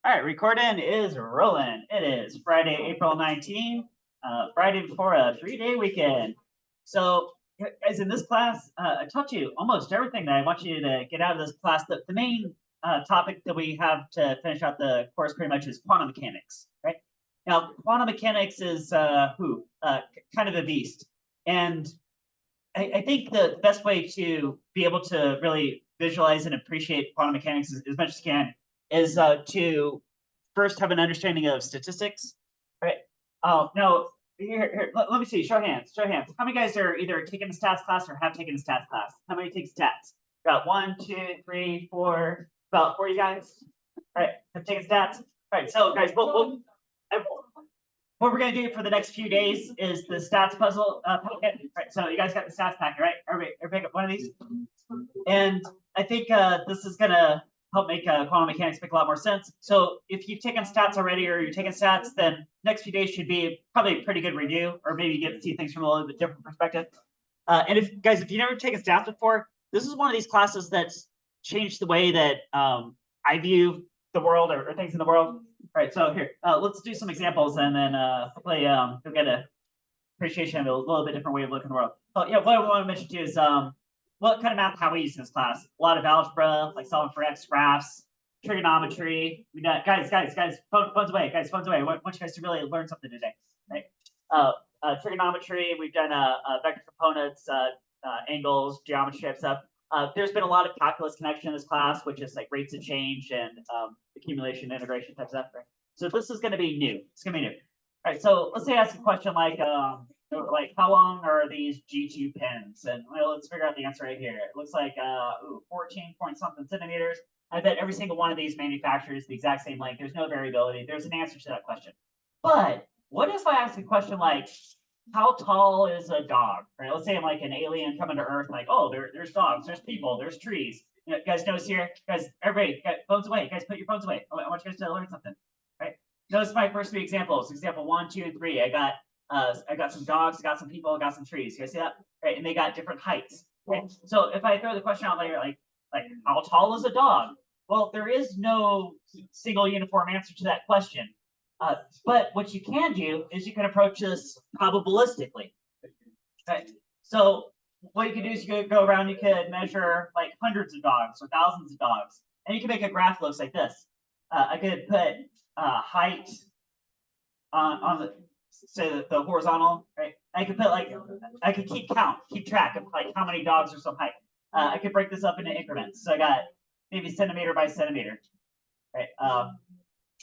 All right, recording is rolling. It is Friday, April 19th, Friday before a 3-day weekend. So, guys, in this class, I taught you almost everything that I want you to get out of this class. The main topic that we have to finish out the course pretty much is quantum mechanics, right? Now, quantum mechanics is kind of a beast. And I think the best way to be able to really visualize and appreciate quantum mechanics as much as you can is to first have an understanding of statistics, right? Oh, no, here, let me see, show hands, show hands. How many guys are either taking a stats class or have taken a stats class? How many take stats? Got 1, 2, 3, 4, about 40 guys. All right, have taken stats. All right, so guys, what we're going to do for the next few days is the stats puzzle packet. Right, so you guys got the stats packet, right? Everybody got one of these? And I think this is going to help make quantum mechanics make a lot more sense. So if you've taken stats already or you're taking stats, then next few days should be probably a pretty good review, or maybe you get to see things from a little bit different perspective. And if you've never taken stats before, this is one of these classes that's changed the way that I view the world or things in the world. All right, so here, let's do some examples, and then hopefully you'll get an appreciation of a little bit different way of looking at the world. Oh yeah, what I want to mention too is what kind of math have we used in this class? A lot of algebra, like solving for x graphs, trigonometry. We got guys, phones away, guys, phones away. I want you guys to really learn something today, right? Trigonometry. We've done vector components, angles, geometry type stuff. There's been a lot of calculus connection in this class, which is like rates of change and accumulation, integration type stuff. Right? So this is going to be new. It's going to be new. All right. So let's say I ask a question like how long are these G2 pins? And well, let's figure out the answer right here. It looks like 14 point something centimeters. I bet every single one of these manufacturers the exact same length. There's no variability. There's an answer to that question. But what if I ask a question like, how tall is a dog? Right? Let's say I'm like an alien coming to Earth, like, oh, there's dogs, there's people, there's trees. You guys notice here, guys, everybody, phones away. Guys, put your phones away. I want you guys to learn something, right? Notice my first 3 examples. Example 1, 2, and 3. I got some dogs, I got some people, I got some trees. You guys see that? Right? And they got different heights. Right? So if I throw the question out later, like how tall is a dog? Well, there is no single uniform answer to that question. But what you can do is you can approach this probabilistically. Right? So what you can do is you could go around, you could measure like hundreds of dogs or thousands of dogs, and you can make a graph that looks like this. I could put height on the say the horizontal, right? I could put I could keep track of like how many dogs are some height. I could break this up into increments. So I got maybe centimeter by centimeter, right?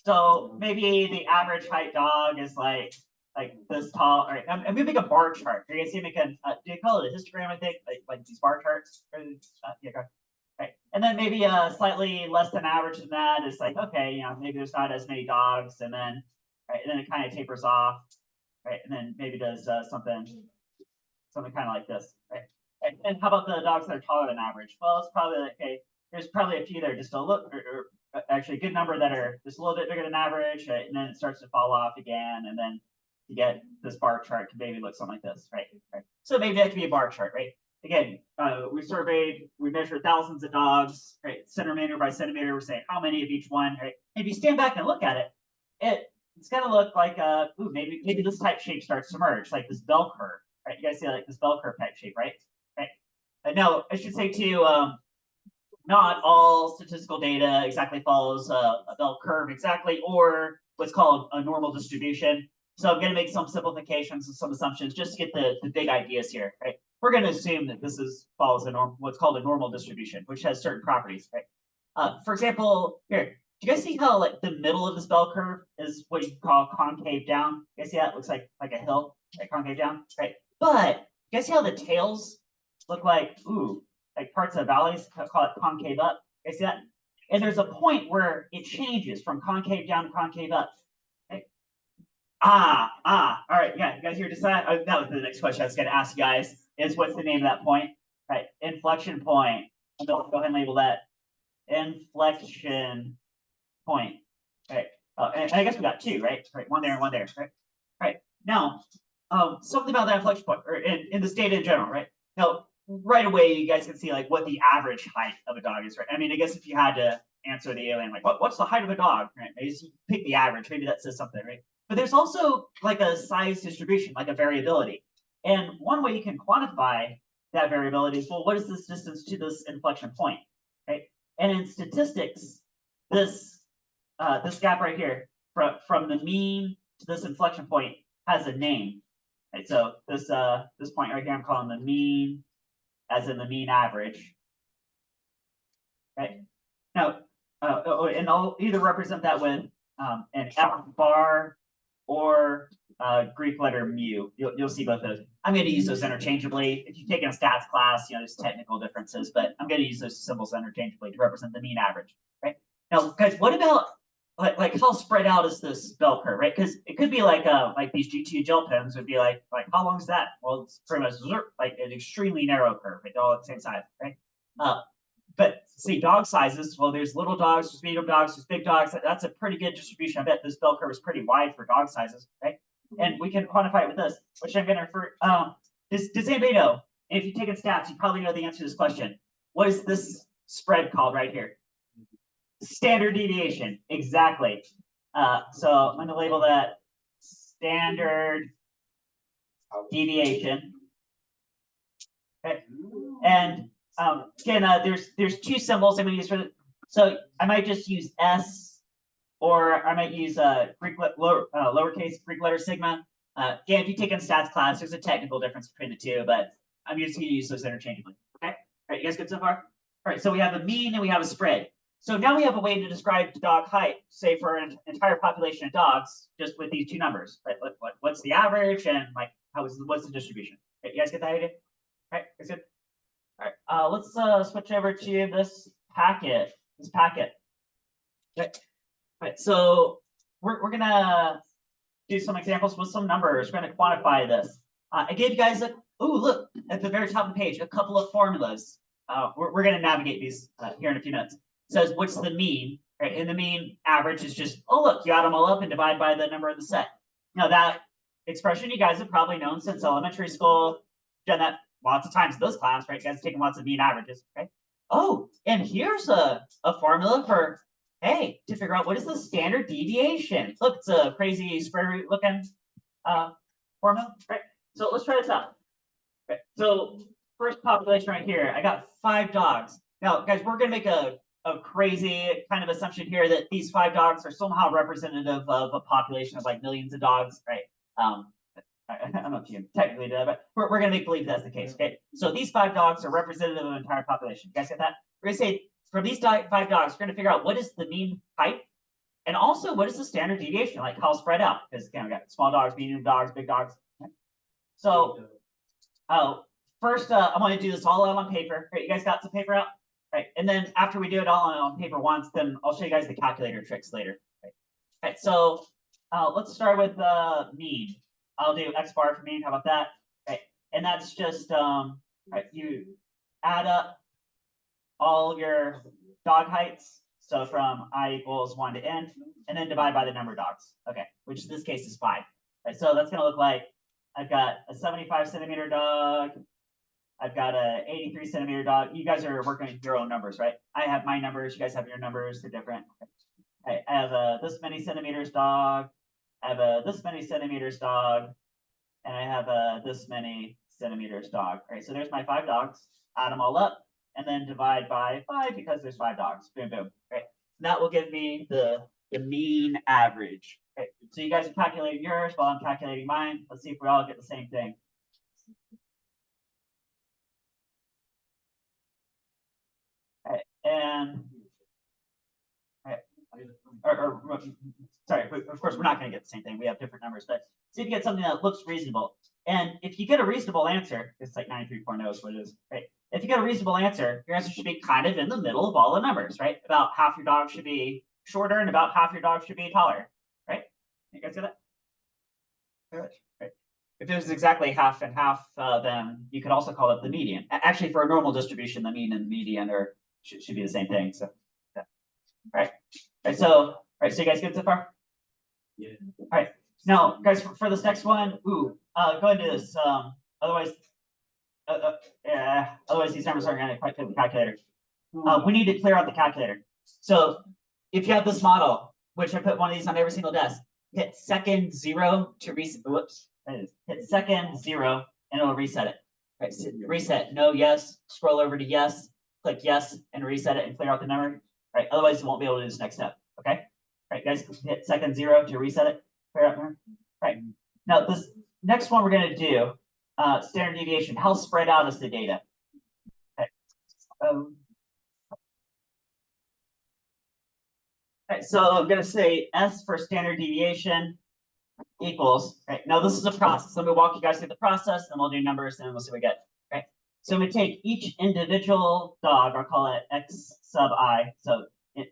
So maybe the average height dog is like this tall. All right, I'm gonna make a bar chart. Are you guys see make a do you call it a histogram? I think like these bar charts. Yeah, go. Right, and then maybe slightly less than average than that is like okay, maybe there's not as many dogs, and then and then it kind of tapers off, right, and then maybe does something kind of like this, right? And how about the dogs that are taller than average? Well, it's probably like, okay. There's probably a few that are just a little, or actually a good number that are just a little bit bigger than average, right? And then it starts to fall off again, and then you get this bar chart could maybe look something like this, right? So maybe that could be a bar chart, right? Again, we measured thousands of dogs, right? Centimeter by centimeter, we're saying how many of each one, right? If you stand back and look at it, it's gonna look like maybe this type shape starts to merge, like this bell curve, right? You guys see like this bell curve type shape, right? Right. No, I should say too. Not all statistical data exactly follows a bell curve exactly, or what's called a normal distribution. So I'm going to make some simplifications and some assumptions just to get the big ideas here, right? We're going to assume that this follows what's called a normal distribution, which has certain properties, right? For example, here, do you guys see how like the middle of this bell curve is what you call concave down? You guys see that? It looks like a hill, right? Concave down, right? But you guys see how the tails look like like parts of valleys, call it concave up. You see that? And there's a point where it changes from concave down to concave up. Okay? All right, yeah, you guys here decide. That was the next question I was going to ask you guys is what's the name of that point? Right, inflection point. Go ahead and label that inflection point. Right, and I guess we got 2, right? Right, one there and one there, right? Right, now, something about that inflection point, or in this data in general, right? Now, right away, you guys can see like what the average height of a dog is, right? I mean, I guess if you had to answer the alien, like, what's the height of a dog? Right? Maybe you pick the average, maybe that says something, right? But there's also like a size distribution, like a variability. And one way you can quantify that variability is, well, what is this distance to this inflection point, right? And in statistics, this gap right here, from the mean to this inflection point, has a name. Right? So this point right here, I'm calling the mean, as in the mean average. Right? Now, and I'll either represent that with an F bar or Greek letter mu. You'll see both those. I'm going to use those interchangeably. If you've taken a stats class, there's technical differences, but I'm going to use those symbols interchangeably to represent the mean average. Right? Now, guys, what about like how spread out is this bell curve, right? Because it could be like these G2 gel pens would be like how long is that? Well, it's pretty much like an extremely narrow curve, right? They're all at the same size, right? But see, dog sizes, well, there's little dogs, there's medium dogs, there's big dogs. That's a pretty good distribution. I bet this bell curve is pretty wide for dog sizes, right? And we can quantify it with this, which I'm going to refer. Does anybody know? And if you've taken stats, you probably know the answer to this question. What is this spread called right here? Standard deviation. Exactly. So I'm going to label that standard deviation. Okay. And again, there's two symbols I'm going to use for the, so I might just use S, or I might use lowercase Greek letter sigma. Again, if you take in stats class, there's a technical difference between the two, but I'm just going to use those interchangeably. Okay, all right, you guys good so far? All right, so we have a mean and we have a spread. So now we have a way to describe dog height, say for an entire population of dogs, just with these two numbers. Right? What's the average and like what's the distribution? Right, you guys get that idea? All right, that's good. All right, let's switch over to this packet. Okay. All right, so we're gonna do some examples with some numbers. We're gonna quantify this. I gave you guys look at the very top of the page, a couple of formulas. We're gonna navigate these here in a few minutes. It says what's the mean, right? And the mean average is just, look, you add them all up and divide by the number of the set. Now that expression you guys have probably known since elementary school, done that lots of times in this class, right? You guys taking lots of mean averages, right? Oh, and here's a formula for, hey, to figure out what is the standard deviation. Look, it's a crazy square root looking formula, right? So let's try this out. Okay. So first population right here, I got 5 dogs. Now, guys, we're gonna make a crazy kind of assumption here that these 5 dogs are somehow representative of a population of like millions of dogs, right? I don't know if you can technically do that, but we're going to make believe that's the case. Okay, so these 5 dogs are representative of an entire population. You guys get that? We're going to say from these 5 dogs, we're going to figure out what is the mean height, and also what is the standard deviation, like how spread out. Because again, we got small dogs, medium dogs, big dogs. Okay. So, first, I'm going to do this all out on paper. Right, you guys got some paper out? Right, and then after we do it all on paper once, then I'll show you guys the calculator tricks later. Right, so let's start with mean. I'll do X bar for mean. How about that? Right, and that's just right, you add up all your dog heights. So from I equals 1 to n, and then divide by the number of dogs. Okay, which in this case is 5. Right, so that's going to look like I've got a 75 centimeter dog. I've got a 83 centimeter dog. You guys are working with your own numbers, right? I have my numbers. You guys have your numbers. They're different. Okay. I have a this many centimeters dog. I have a this many centimeters dog. And I have a this many centimeters dog. All right, so there's my 5 dogs. Add them all up and then divide by 5 because there's 5 dogs. Boom, boom. Right. That will give me the mean average. Okay. So you guys are calculating yours while I'm calculating mine. Let's see if we all get the same thing. Okay. And sorry, of course, we're not going to get the same thing. We have different numbers, but see if you get something that looks reasonable. And if you get a reasonable answer, it's like 93.0 is what it is, right? If you get a reasonable answer, your answer should be kind of in the middle of all the numbers, right? About half your dog should be shorter and about half your dog should be taller, right? You guys get that? Right. If it was exactly half and half, then you could also call it the median. Actually, for a normal distribution, the mean and the median should be the same thing. So, yeah. All right. So you guys good so far? Yeah. All right. Now, guys, for this next one, go ahead and do this. Otherwise these numbers aren't going to quite fit the calculator. We need to clear out the calculator. So if you have this model, which I put one of these on every single desk, hit second 0 to reset. Whoops, hit second 0 and it'll reset it. Right, so reset, no, yes, scroll over to yes, click yes, and reset it and clear out the memory. Right, otherwise you won't be able to do this next step. Okay. Right, guys, hit second 0 to reset it, clear out memory. Right. Now this next one we're going to do, standard deviation. How spread out is the data? Okay. Right, so I'm going to say S for standard deviation equals, right? Now this is a process. Let me walk you guys through the process, and we'll do numbers, and we'll see what we get. Right. So we take each individual dog, I'll call it X sub I, so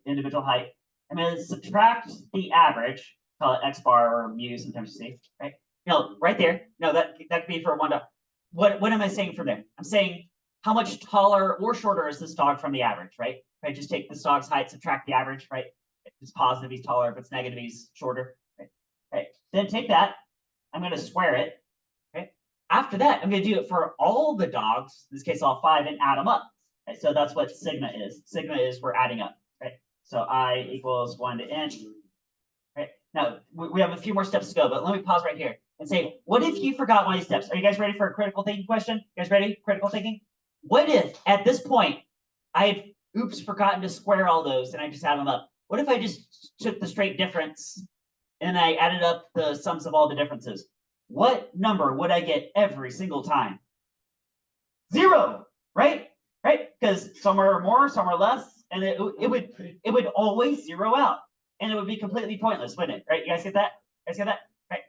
individual height. I'm going to subtract the average, call it X bar or mu, sometimes you see, right? Right there. No, that could be for one dog. What am I saying from there? I'm saying how much taller or shorter is this dog from the average, right? Right. Just take this dog's height, subtract the average, right? If it's positive, he's taller. If it's negative, he's shorter. Right. Right. Then take that. I'm going to square it. Okay. After that, I'm going to do it for all the dogs, in this case, all 5, and add them up. Right. So that's what sigma is. Sigma is we're adding up. Right. So I equals 1 to n. Right. Now, we have a few more steps to go, but let me pause right here and say, what if you forgot one of these steps? Are you guys ready for a critical thinking question? You guys ready? Critical thinking? What if, at this point, I had, forgotten to square all those, and I just add them up? What if I just took the straight difference and I added up the sums of all the differences? What number would I get every single time? 0, right? Right? Because some are more, some are less, and it would always zero out, and it would be completely pointless, wouldn't it? Right? You guys get that? You guys get that? Right.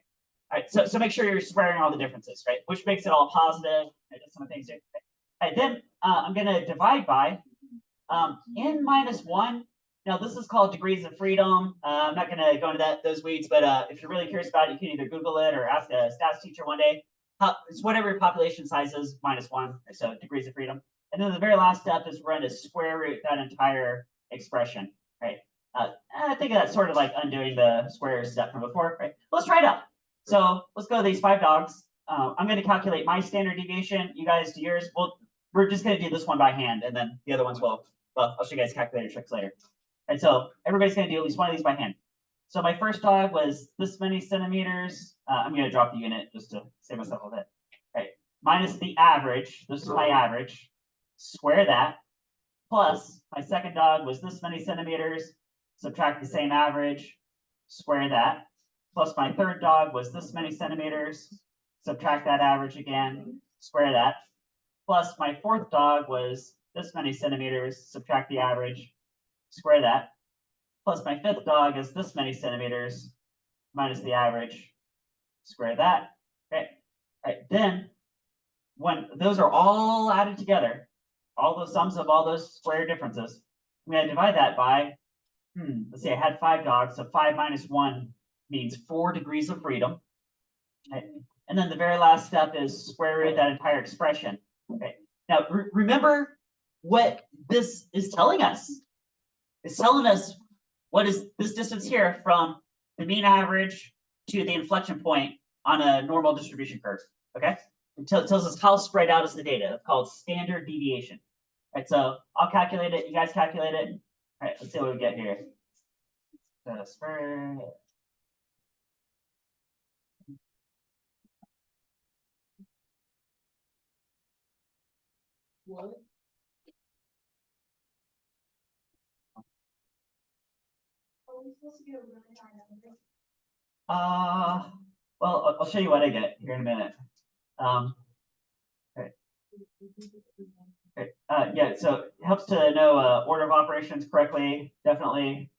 All right. So make sure you're squaring all the differences, right? Which makes it all positive. I did some of the things here. All right. Then I'm going to divide by n minus 1. Now, this is called degrees of freedom. I'm not going to go into those weeds, but if you're really curious about it, you can either Google it or ask a stats teacher one day. It's whatever your population size is minus 1, so degrees of freedom. And then the very last step is we're going to square root that entire expression, right? I think that's sort of like undoing the square step from before, right? Let's try it out. So let's go to these 5 dogs. I'm going to calculate my standard deviation. You guys do yours. We're just going to do this one by hand, and then the other ones will. Well, I'll show you guys calculator tricks later. And so everybody's going to do at least one of these by hand. So my first dog was this many centimeters. I'm going to drop the unit just to save myself a bit. Right. Minus the average. This is my average. Square that. Plus my second dog was this many centimeters. Subtract the same average. Square that. Plus my third dog was this many centimeters. Subtract that average again. Square that. Plus my fourth dog was this many centimeters. Subtract the average. Square that. Plus my fifth dog is this many centimeters minus the average. Square that. Okay. All right. Then when those are all added together, all the sums of all those square differences, I'm going to divide that by, let's say I had 5 dogs, so 5 minus 1 means 4 degrees of freedom. Okay. And then the very last step is square root that entire expression. Okay. Now remember what this is telling us. It's telling us what is this distance here from the mean average to the inflection point on a normal distribution curve. Okay, it tells us how spread out is the data. It's called standard deviation. All right, so I'll calculate it. You guys calculate it. All right, let's see what we get here. What? Well, I'll show you what I get here in a minute. Okay. Okay. Yeah, so it helps to know order of operations correctly, definitely.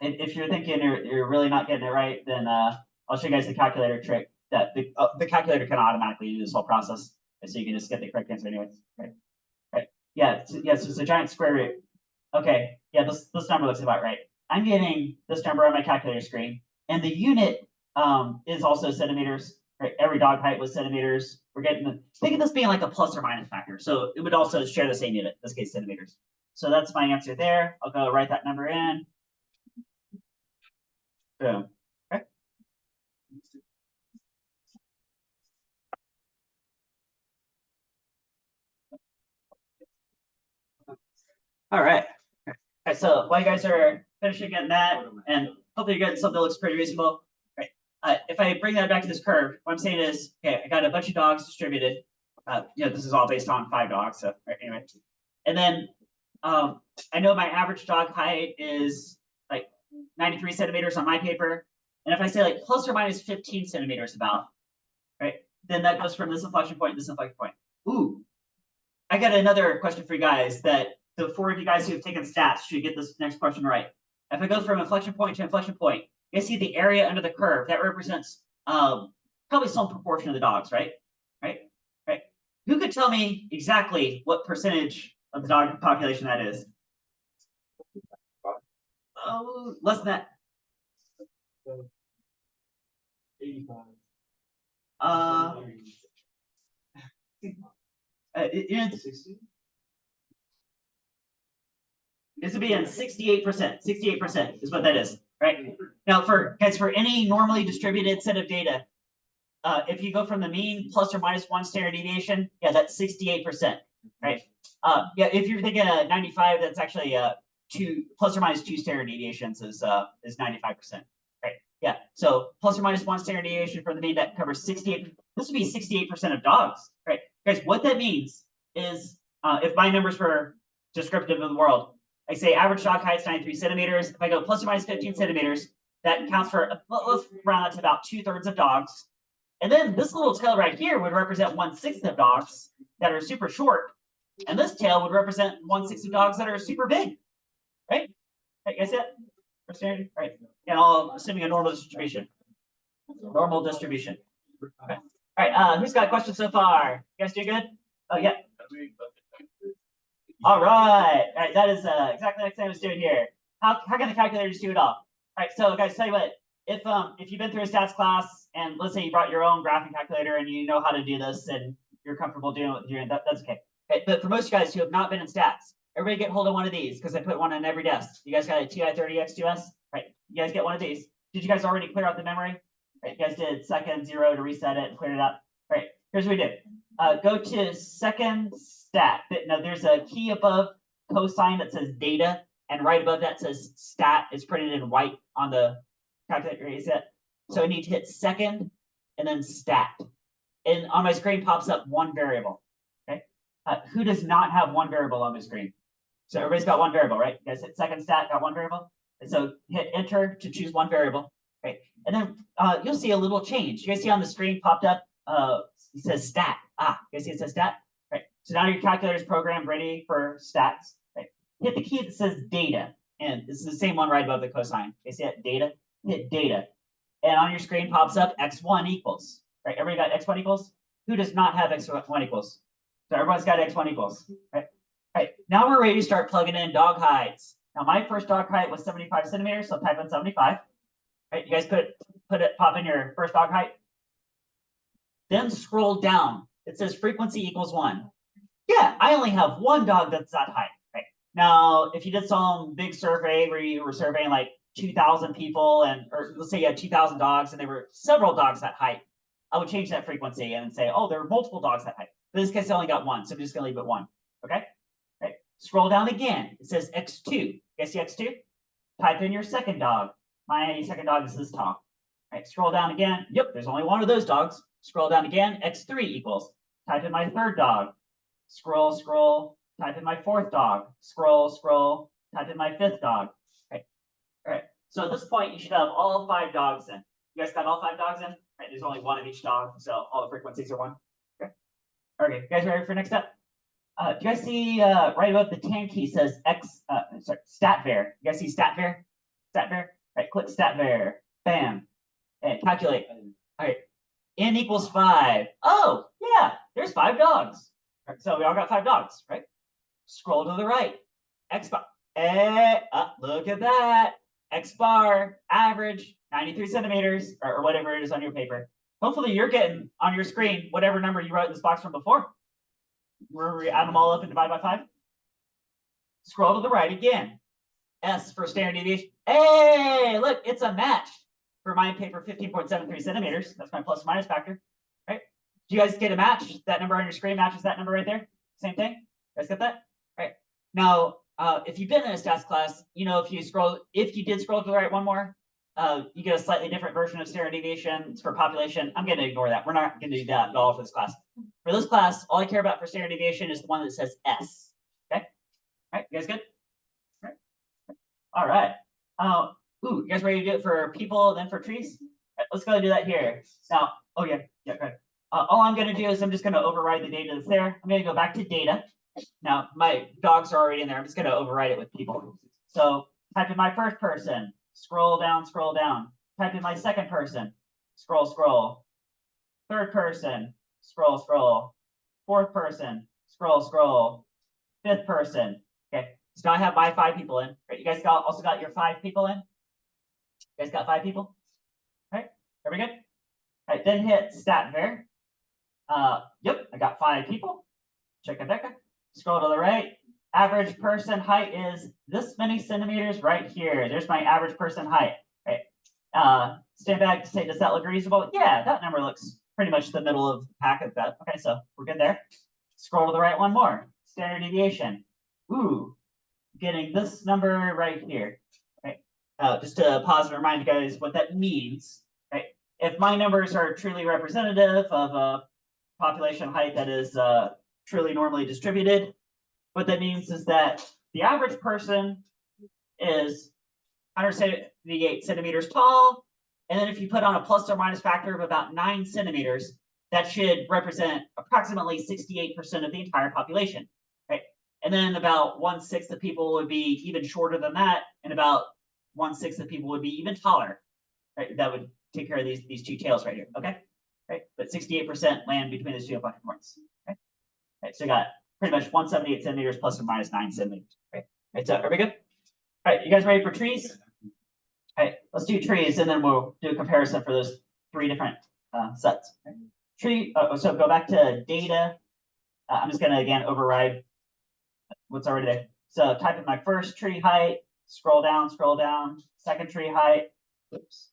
If you're thinking you're really not getting it right, then I'll show you guys the calculator trick that the calculator can automatically do this whole process, so you can just get the correct answer anyways. Right. Right. Yeah. So it's a giant square root. Okay. Yeah. This number looks about right. I'm getting this number on my calculator screen, and the unit is also centimeters. Right. Every dog height was centimeters. We're getting think of this being like a plus or minus factor, so it would also share the same unit. In this case, centimeters. So that's my answer there. I'll go write that number in. Boom. Okay. All right. right, so while you guys are finishing getting that, and hopefully you're getting something that looks pretty reasonable. Right. If I bring that back to this curve, what I'm saying is, okay, I got a bunch of dogs distributed. This is all based on 5 dogs. So right, anyway, and then I know my average dog height is like 93 centimeters on my paper. And if I say like plus or minus 15 centimeters about, right, then that goes from this inflection point to this inflection point. Ooh, I got another question for you guys that the 4 of you guys who have taken stats should get this next question right. If I go from inflection point to inflection point, you guys see the area under the curve that represents probably some proportion of the dogs, right? Right? Who could tell me exactly what percentage of the dog population that is? Oh, less than that. 85. It's 60? This would be in 68%. 68% is what that is, right? Now, for guys, for any normally distributed set of data, if you go from the mean plus or minus 1 standard deviation, yeah, that's 68%, right? Yeah, if you're thinking 95, that's actually 2 plus or minus 2 standard deviations is 95%, right? Yeah, so plus or minus 1 standard deviation from the mean, that covers 68. This would be 68% of dogs, right? Guys, what that means is if my numbers were descriptive of the world, I say average dog height is 93 centimeters. If I go plus or minus 15 centimeters, that counts for, let's round that to about 2/3 of dogs. And then this little tail right here would represent 1/6 of dogs that are super short. And this tail would represent 1/6 of dogs that are super big, right? Right, you guys see that? Right. And all assuming a normal distribution. Normal distribution. Okay. All right, who's got questions so far? You guys do good? Oh, yeah. All right, that is exactly like Sam was doing here. How can the calculator just do it all? All right, so guys, tell you what, if you've been through a stats class and let's say you brought your own graphing calculator and you know how to do this and you're comfortable doing what you're doing, that's okay. Okay. But for most guys who have not been in stats, everybody get hold of one of these because I put one on every desk. You guys got a TI-30X2S? Right, you guys get one of these. Did you guys already clear out the memory? Right, you guys did second 0 to reset it and clear it up. Right, here's what we did. Go to second stat. Now there's a key above cosine that says data, and right above that says stat. It's printed in white on the calculator. Is it? So I need to hit second and then stat. And on my screen pops up 1 variable. Okay. Who does not have 1 variable on the screen? So everybody's got 1 variable, right? You guys hit second stat, got 1 variable. And so hit enter to choose 1 variable. Okay. And then you'll see a little change. You guys see on the screen popped up, it says stat. You guys see it says stat? Right. So now your calculator is programmed, ready for stats. Right. Hit the key that says data. And this is the same one right above the cosine. You see that? Data? Hit data. And on your screen pops up x1 equals. Right. Everybody got x1 equals? Who does not have x1 equals? So everyone's got x1 equals. Right. Right. Now we're ready to start plugging in dog heights. Now my first dog height was 75 centimeters, so type in 75. Right. You guys pop in your first dog height. Then scroll down. It says frequency equals 1. Yeah, I only have 1 dog that's that height. Right. Now, if you did some big survey where you were surveying like 2,000 people, or let's say you had 2,000 dogs and there were several dogs that height, I would change that frequency and say, oh, there are multiple dogs that height. But in this case, I only got 1, so I'm just going to leave it 1. Okay. Right. Scroll down again. It says x2. You guys see x2? Type in your second dog. My second dog is this tall. Right. Scroll down again. Yep, there's only 1 of those dogs. Scroll down again, x3 equals. Type in my third dog. Scroll, type in my fourth dog. Scroll, type in my fifth dog. Okay. All right. So at this point, you should have all 5 dogs in. You guys got all 5 dogs in? Right. There's only 1 of each dog, so all the frequencies are 1. Okay. Okay. You guys ready for next step? Do you guys see right above the tan key says stat var? You guys see stat var? Stat var? Right. Click stat var. Bam. And calculate. All right. N equals 5. Oh, yeah, there's 5 dogs. Right, so we all got 5 dogs, right? Scroll to the right. X bar. Look at that. X bar, average, 93 centimeters, or whatever it is on your paper. Hopefully you're getting on your screen whatever number you wrote in this box from before. Remember, we add them all up and divide by 5. Scroll to the right again. S for standard deviation. Hey, look, it's a match. For my paper, 15.73 centimeters. That's my plus or minus factor, right? Do you guys get a match? That number on your screen matches that number right there. Same thing. You guys get that? Right. Now, if you've been in a stats class, you know, if you did scroll to the right one more, you get a slightly different version of standard deviation. It's for population. I'm going to ignore that. We're not going to do that at all for this class. For this class, all I care about for standard deviation is the one that says S. Okay. All right. You guys good? All right. You guys ready to do it for people, then for trees? Right, let's go and do that here. Now, oh yeah, good. All I'm going to do is I'm just going to override the data that's there. I'm going to go back to data. Now, my dogs are already in there. I'm just going to override it with people. So type in my first person, scroll down, scroll down. Type in my second person, scroll, scroll. Third person, scroll, scroll. Fourth person, scroll, scroll. Fifth person. Okay, so now I have my 5 people in. Right, you guys also got your 5 people in? You guys got 5 people? All right, are we good? All right, then hit stat var. Yep, I got 5 people. Check it out. Scroll to the right. Average person height is this many centimeters right here. There's my average person height. Right. Stand back to say, does that look reasonable? Yeah, that number looks pretty much the middle of the pack of that. Okay, so we're good there. Scroll to the right one more. Standard deviation. Ooh, getting this number right here. Right. Just to pause and remind you guys what that means. Right. If my numbers are truly representative of a population height that is truly normally distributed, what that means is that the average person is 178 centimeters tall. And then if you put on a plus or minus factor of about 9 centimeters, that should represent approximately 68% of the entire population. Right. And then about 1/6 of people would be even shorter than that, and about 1/6 of people would be even taller. Right. That would take care of these 2 tails right here. Okay. Right. But 68% land between those 2 inflection points. Okay. Right. So you got pretty much 178 centimeters plus or minus 9 centimeters. Right. Right. So are we good? All right. You guys ready for trees? All right. Let's do trees, and then we'll do a comparison for those 3 different sets. Okay. Tree. So go back to data. I'm just going to again override what's already there. So type in my first tree height. Scroll down. Scroll down. Second tree height. Oops.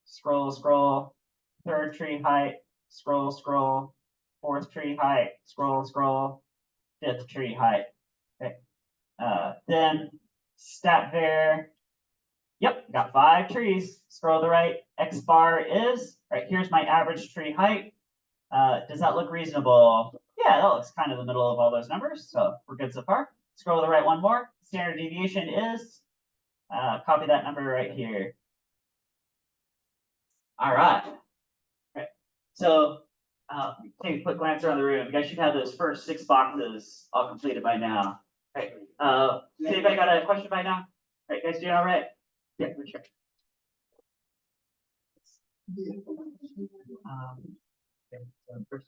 Scroll. Scroll. Third tree height. Scroll. Scroll. Fourth tree height, scroll, scroll, fifth tree height. Okay. Then stat var. Yep, got 5 trees. Scroll to the right. X bar is right. Here's my average tree height. Does that look reasonable? Yeah, that looks kind of the middle of all those numbers. So we're good so far. Scroll to the right one more. Standard deviation is copy that number right here. All right. Right. So take a quick glance around the room. You guys should have those first 6 boxes all completed by now. Right. Anybody got a question by now? All right, guys doing all right? Yeah, for sure. Okay, so first,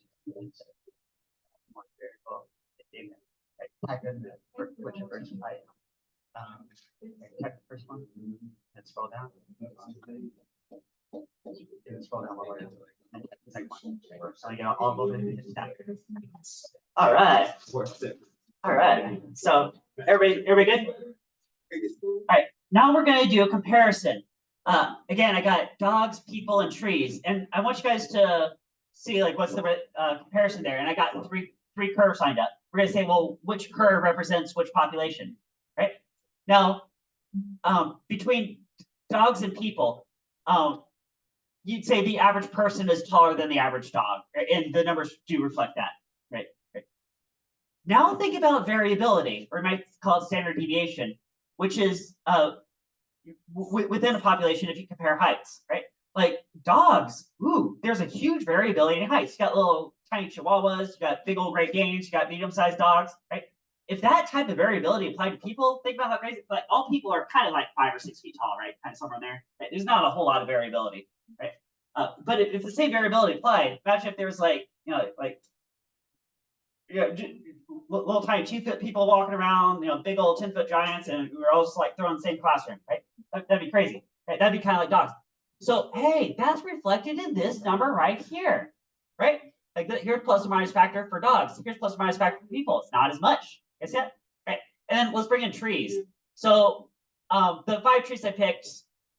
type in which version I type the first one and scroll down. Scroll down one more. So you got all of them. All right. All right. So everybody good? All right. Now we're going to do a comparison. Again, I got dogs, people, and trees, and I want you guys to see like what's the comparison there. And I got three curves lined up. We're going to say, well, which curve represents which population, right? Now, between dogs and people, you'd say the average person is taller than the average dog, right? And the numbers do reflect that, right? Now think about variability, or you might call it standard deviation, which is within a population if you compare heights, right? Like dogs, there's a huge variability in heights. You got little tiny chihuahuas, you got big old Great Danes, you got medium-sized dogs, right? If that type of variability applied to people, think about how crazy, like all people are kind of like 5 or 6 feet tall, right? Kind of somewhere in there. Right? There's not a whole lot of variability, right? But if the same variability applied, imagine if there was like, little tiny 2-foot people walking around, big old 10-foot giants, and we were all just like thrown in the same classroom, right? That'd be crazy, right? That'd be kind of like dogs. So, hey, that's reflected in this number right here, right? Like here's plus or minus factor for dogs. Here's plus or minus factor for people. It's not as much. Guess it? Right? And then let's bring in trees. So the 5 trees I picked,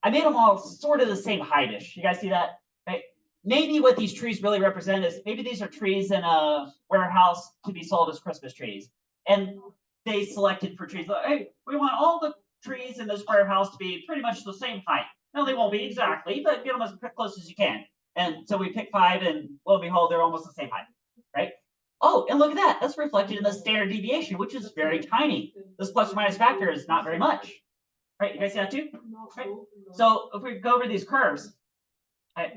I made them all sort of the same heightish. You guys see that? Right? Maybe what these trees really represent is maybe these are trees in a warehouse to be sold as Christmas trees. And they selected for trees. Like, hey, we want all the trees in the square house to be pretty much the same height. No, they won't be exactly, but get them as close as you can. And so we pick 5, and lo and behold, they're almost the same height, right? Oh, and look at that. That's reflected in the standard deviation, which is very tiny. This plus or minus factor is not very much. Right? You guys see that too? Right? So if we go over these curves, right,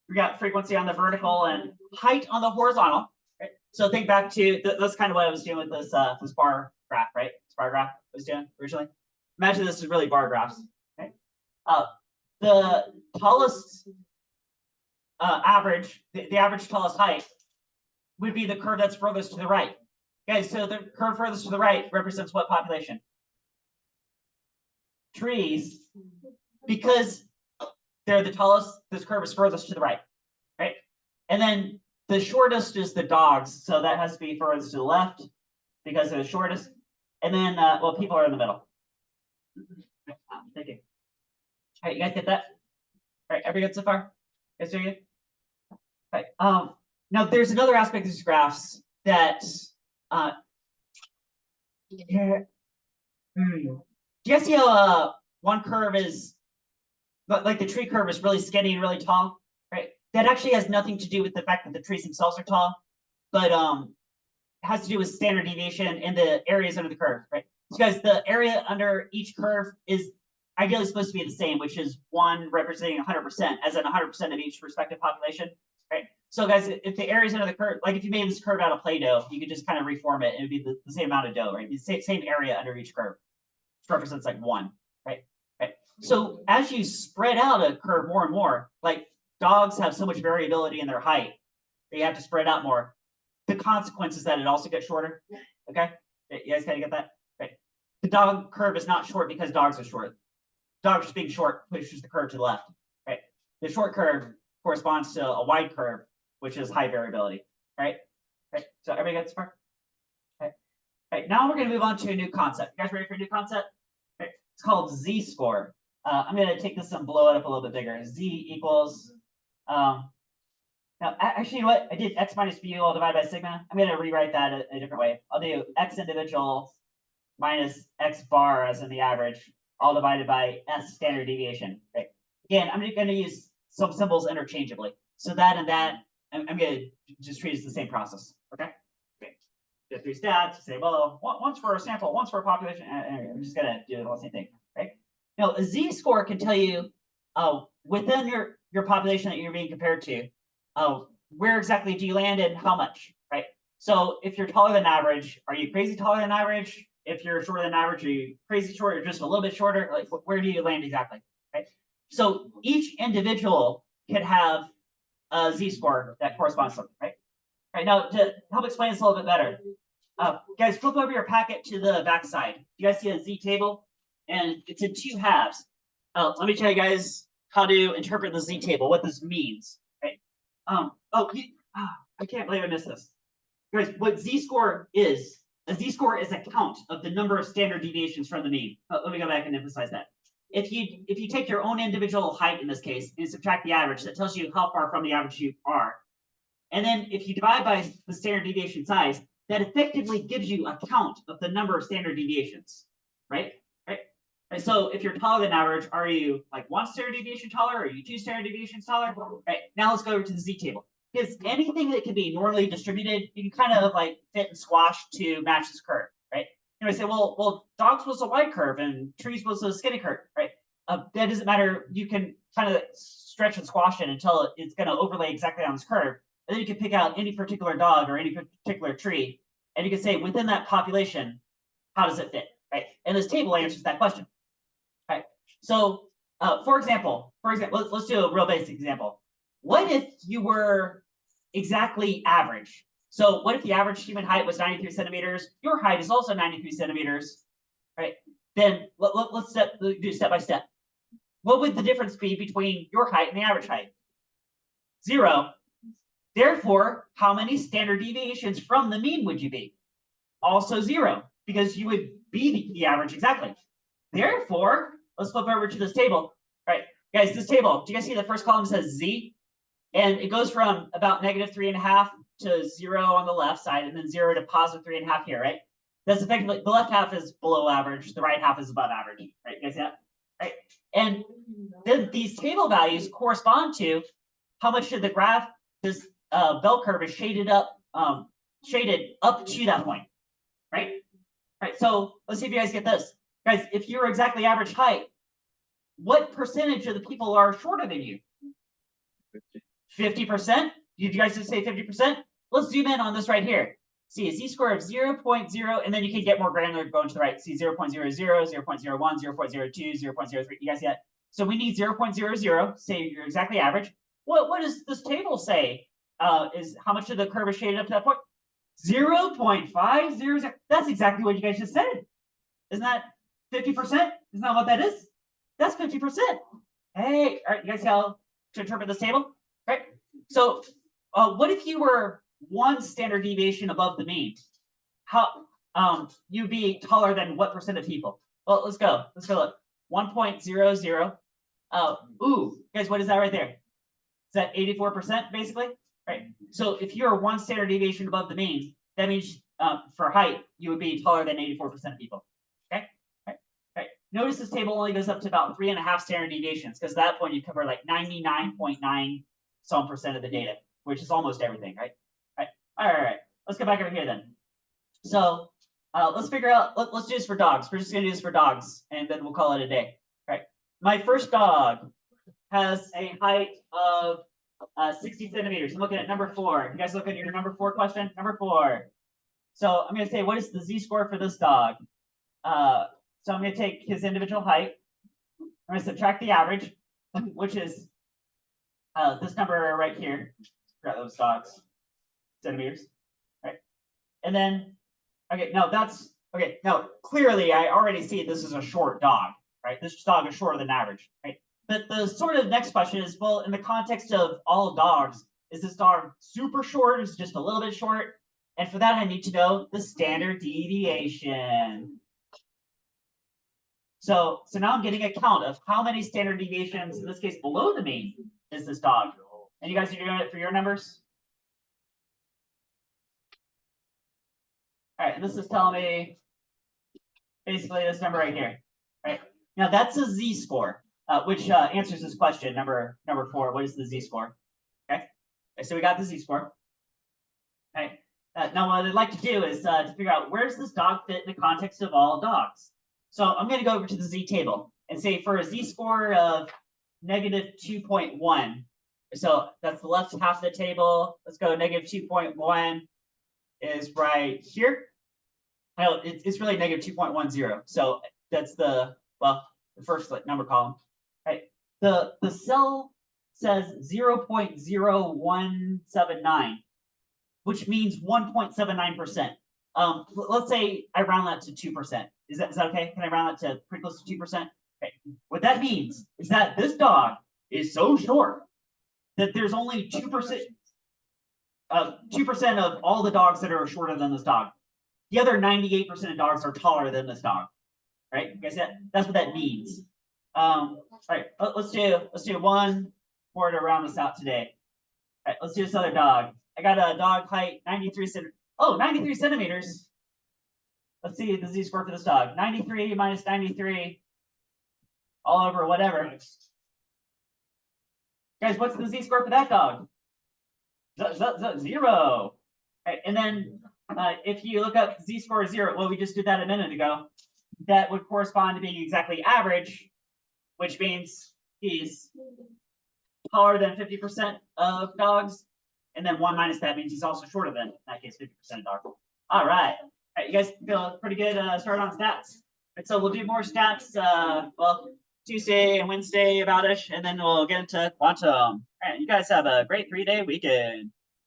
we got frequency on the vertical and height on the horizontal. Right? So think back to that's kind of what I was doing with this this bar graph, right? This bar graph I was doing originally. Imagine this is really bar graphs. Okay? The tallest average, the average tallest height would be the curve that's furthest to the right. Guys, so the curve furthest to the right represents what population? Trees, because they're the tallest, this curve is furthest to the right, right? And then the shortest is the dogs, so that has to be furthest to the left because they're the shortest. And then, well, people are in the middle. Thank you. All right, you guys get that? All right, every good so far? Yes, are you? All right. Now there's another aspect of these graphs that do you guys see how one curve is like the tree curve is really skinny and really tall, right? That actually has nothing to do with the fact that the trees themselves are tall, but has to do with standard deviation in the areas under the curve, right? So guys, the area under each curve is ideally supposed to be the same, which is 1 representing 100%, as in 100% of each respective population, right? So guys, if the areas under the curve, like if you made this curve out of Play-Doh, you could just kind of reform it, and it would be the same amount of dough, right? The same area under each curve, which represents like 1, right? Right. So as you spread out a curve more and more, like dogs have so much variability in their height, that you have to spread out more. The consequence is that it also gets shorter. Okay, you guys kind of get that, right? The dog curve is not short because dogs are short. Dogs just being short pushes the curve to the left, right? The short curve corresponds to a wide curve, which is high variability, right? Right. So everybody gets far? Okay. Right. Now we're going to move on to a new concept. You guys ready for a new concept? Right. It's called z-score. I'm going to take this and blow it up a little bit bigger. Z equals. Now, actually, you know what? I did x minus mu all divided by sigma. I'm going to rewrite that a different way. I'll do x individual minus x bar as in the average, all divided by s standard deviation. Right. Again, I'm going to use some symbols interchangeably. So that and that, I'm going to just treat it as the same process. Okay. Okay. The 3 stats. Say, well, once for a sample, once for a population. I'm just going to do the whole same thing. Right. Now, a z-score can tell you within your population that you're being compared to, where exactly do you land and how much, right? So if you're taller than average, are you crazy taller than average? If you're shorter than average, are you crazy short or just a little bit shorter? Like, where do you land exactly, right? So each individual can have a z-score that corresponds to something, right? Right, now to help explain this a little bit better, guys, flip over your packet to the back side. You guys see a z table? And it's in 2 halves. Let me tell you guys how to interpret the z table, what this means, right? I can't believe I missed this. Guys, what z-score is, a z-score is a count of the number of standard deviations from the mean. Let me go back and emphasize that. If you take your own individual height in this case and subtract the average, that tells you how far from the average you are. And then if you divide by the standard deviation size, that effectively gives you a count of the number of standard deviations, right? Right. So if you're taller than average, are you like 1 standard deviation taller? Are you 2 standard deviations taller? Right. Now let's go over to the z table. Because anything that can be normally distributed, you can kind of like fit and squash to match this curve, right? You know, say, well, dogs was a wide curve and trees was a skinny curve, right? That doesn't matter. You can kind of stretch and squash it until it's going to overlay exactly on this curve. And then you can pick out any particular dog or any particular tree, and you can say within that population, how does it fit, right? And this table answers that question. Right. So, for example, let's do a real basic example. What if you were exactly average? So what if the average human height was 93 centimeters? Your height is also 93 centimeters, right? Then let's do step by step. What would the difference be between your height and the average height? 0. Therefore, how many standard deviations from the mean would you be? Also 0, because you would be the average exactly. Therefore, let's flip over to this table. All right, guys, this table, do you guys see the first column says z? And it goes from about -3.5 to 0 on the left side, and then 0 to +3.5 here, right? That's effectively, the left half is below average, the right half is above average, right? You guys see that? Right? And then these table values correspond to how much of the graph, this bell curve is shaded up to that point, right? Right. So let's see if you guys get this. Guys, if you're exactly average height, what percentage of the people are shorter than you? 50%? Did you guys just say 50%? Let's zoom in on this right here. See a z-score of 0.0, and then you can get more granular going to the right. See 0.00, 0.01, 0.02, 0.03. You guys see that? So we need 0.00, say you're exactly average. What does this table say? Is how much of the curve is shaded up to that point? 0.500. That's exactly what you guys just said. Isn't that 50%? Isn't that what that is? That's 50%. Hey, all right, you guys see how to interpret this table? Right? So what if you were one standard deviation above the mean? How you'd be taller than what percent of people? Well, let's go. Let's go look. 1.00. Ooh, guys, what is that right there? Is that 84% basically? Right. So if you're one standard deviation above the mean, that means for height, you would be taller than 84% of people. Okay. Right. Notice this table only goes up to about 3.5 standard deviations, because at that point you cover like 99.9 some percent of the data, which is almost everything, right? All right. Let's go back over here then. So let's figure out, let's do this for dogs. We're just gonna do this for dogs, and then we'll call it a day. All right. My first dog has a height of 60 centimeters. I'm looking at number 4. You guys look at your number 4 question? Number 4. So I'm going to say, what is the z-score for this dog? So I'm going to take his individual height. I'm going to subtract the average, which is this number right here. Forgot those dogs. Centimeters. Right. And then, okay, no, that's, okay, no, clearly I already see this is a short dog, right? This dog is shorter than average, right? But the sort of next question is, well, in the context of all dogs, is this dog super short? Is it just a little bit short? And for that, I need to know the standard deviation. So now I'm getting a count of how many standard deviations, in this case, below the mean, is this dog. And you guys are doing it for your numbers? All right, and this is telling me basically this number right here, right? Now that's a z-score. Which answers this question, number 4. What is the z-score? Okay, so we got the z-score. Okay, now what I'd like to do is to figure out where does this dog fit in the context of all dogs. So I'm going to go over to the z-table and say for a z-score of -2.1. So that's the left half of the table. Let's go -2.1 is right here. Oh, it's really -2.10. So that's the first number column. Right. The cell says 0.0179, which means 1.79%. Let's say I round that to 2%. Is that okay? Can I round that to pretty close to 2%? Okay. What that means is that this dog is so short that there's only 2%. 2% of all the dogs that are shorter than this dog. The other 98% of dogs are taller than this dog. Right? You guys, that's what that means. All right, let's do one more to round this out today. All right, let's do this other dog. I got a dog height 93 centimeters. Oh, 93 centimeters. Let's see the z-score for this dog. 93 minus 93 all over whatever. Guys, what's the z-score for that dog? 0. All right, and then if you look up z-score 0, well, we just did that a minute ago. That would correspond to being exactly average, which means he's taller than 50% of dogs. And then 1 minus that means he's also shorter than, in that case, 50% of dogs. All right. All right, you guys feel pretty good start on stats. And so we'll do more stats, well, Tuesday and Wednesday about-ish, and then we'll get into quantum. All right, you guys have a great 3-day weekend.